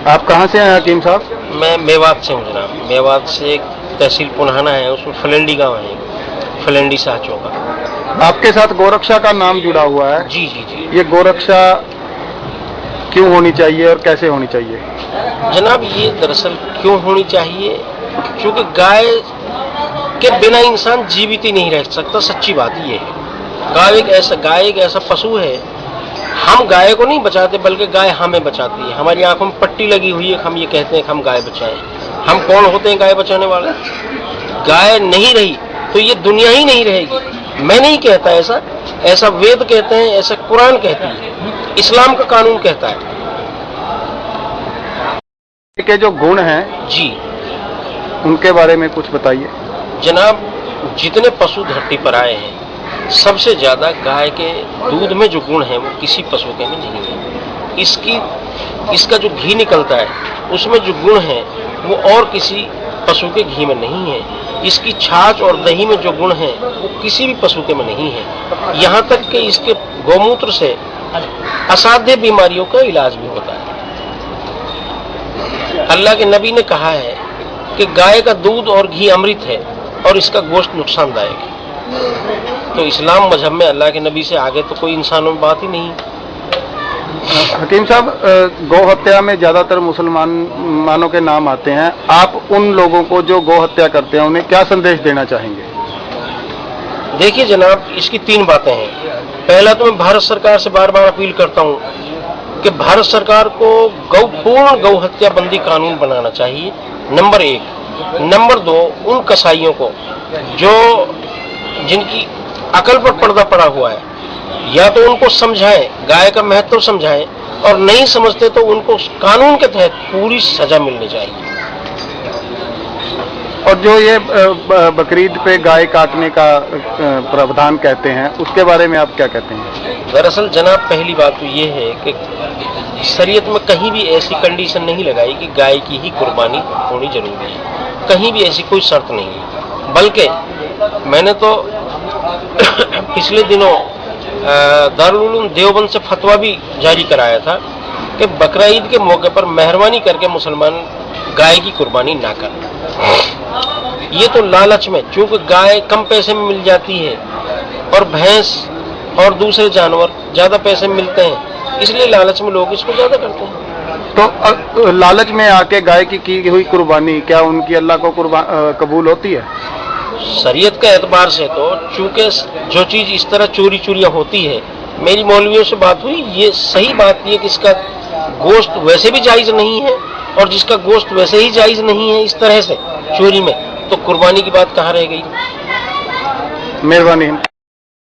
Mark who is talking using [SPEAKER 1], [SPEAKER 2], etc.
[SPEAKER 1] आप कहाँ से हैं हकीम साहब?
[SPEAKER 2] मैं मेवात से हूँ जनाब। मेवात से एक तहसील पुनहाना है, उसमें फलेंडी गांव है, फलेंडी साहचों का।
[SPEAKER 1] आपके साथ गोरक्षा का नाम जुड़ा हुआ है।
[SPEAKER 2] जी जी जी।
[SPEAKER 1] ये गोरक्षा क्यों होनी चाहिए और कैसे होनी चाहिए?
[SPEAKER 2] जनाब ये दरअसल क्यों होनी चाहिए, क्योंकि गाय के बिना इंसान जीवित ही नहीं रह सकता। सच्ची बात ये है। गाय एक ऐसा पशु है, हम गाय को नहीं बचाते बल्कि गाय हमें बचाती है। हमारी आंखों में पट्टी लगी हुई है, हम ये कहते हैं कि हम गाय बचाएं। हम कौन होते हैं गाय बचाने वाले? गाय नहीं रही तो ये दुनिया ही नहीं रहेगी। मैं नहीं कहता ऐसा, ऐसा वेद कहते हैं, ऐसा कुरान कहती है, इस्लाम का कानून कहता है।
[SPEAKER 1] के जो गुण हैं
[SPEAKER 2] जी,
[SPEAKER 1] उनके बारे में कुछ बताइए।
[SPEAKER 2] जनाब जितने पशु धरती पर आए हैं, सबसे ज्यादा गाय के दूध में जो गुण है वो किसी पशु के में नहीं है। इसका जो घी निकलता है उसमें जो गुण है वो और किसी पशु के घी में नहीं है। इसकी छाछ और दही में जो गुण है वो किसी भी पशु के में नहीं है। यहाँ तक कि इसके गौमूत्र से असाध्य बीमारियों का इलाज भी होता है। अल्लाह के नबी ने कहा है कि गाय का दूध और घी अमृत है और इसका गोश्त नुकसानदायक है। तो इस्लाम मजहब में अल्लाह के नबी से आगे तो कोई इंसानों में बात ही नहीं।
[SPEAKER 1] हकीम साहब, गौ हत्या में ज्यादातर मुसलमानों के नाम आते हैं। आप उन लोगों को जो गौ हत्या करते हैं उन्हें क्या संदेश देना चाहेंगे?
[SPEAKER 2] देखिए जनाब, इसकी तीन बातें हैं। पहला तो मैं भारत सरकार से बार बार अपील करता हूँ कि भारत सरकार को पूर्ण गौ हत्या बंदी कानून बनाना चाहिए, नंबर एक। नंबर दो, उन कसाईयों को जो जिनकी अकल पर पर्दा पड़ा हुआ है, या तो उनको समझाएं, गाय का महत्व समझाएं, और नहीं समझते तो उनको कानून के तहत पूरी सजा मिलनी चाहिए।
[SPEAKER 1] और जो ये बकरीद पे गाय काटने का प्रावधान कहते हैं, उसके बारे में आप क्या कहते हैं?
[SPEAKER 2] दरअसल जनाब, पहली बात तो ये है कि शरीयत में कहीं भी ऐसी कंडीशन नहीं लगाई कि गाय की ही कुर्बानी होनी जरूरी है। कहीं भी ऐसी कोई शर्त नहीं है। बल्कि मैंने तो पिछले दिनों दारुल उलूम देवबंद से फतवा भी जारी कराया था कि बकरा ईद के मौके पर मेहरबानी करके मुसलमान गाय की कुर्बानी ना करें। ये तो लालच में, चूंकि गाय कम पैसे में मिल जाती है और भैंस और दूसरे जानवर ज्यादा पैसे में मिलते हैं, इसलिए लालच में लोग इसको ज्यादा करते हैं।
[SPEAKER 1] तो लालच में आके गाय की हुई कुर्बानी क्या उनकी अल्लाह को कबूल होती है?
[SPEAKER 2] शरीयत के एतबार से तो चूंकि जो चीज इस तरह चोरी चोरियां होती है, मेरी मौलवियों से बात हुई, ये सही बात ये कि इसका गोश्त वैसे भी जायज नहीं है, और जिसका गोश्त वैसे ही जायज नहीं है इस तरह से चोरी में, तो कुर्बानी की बात कहाँ रह गई?
[SPEAKER 1] मेहरबानी।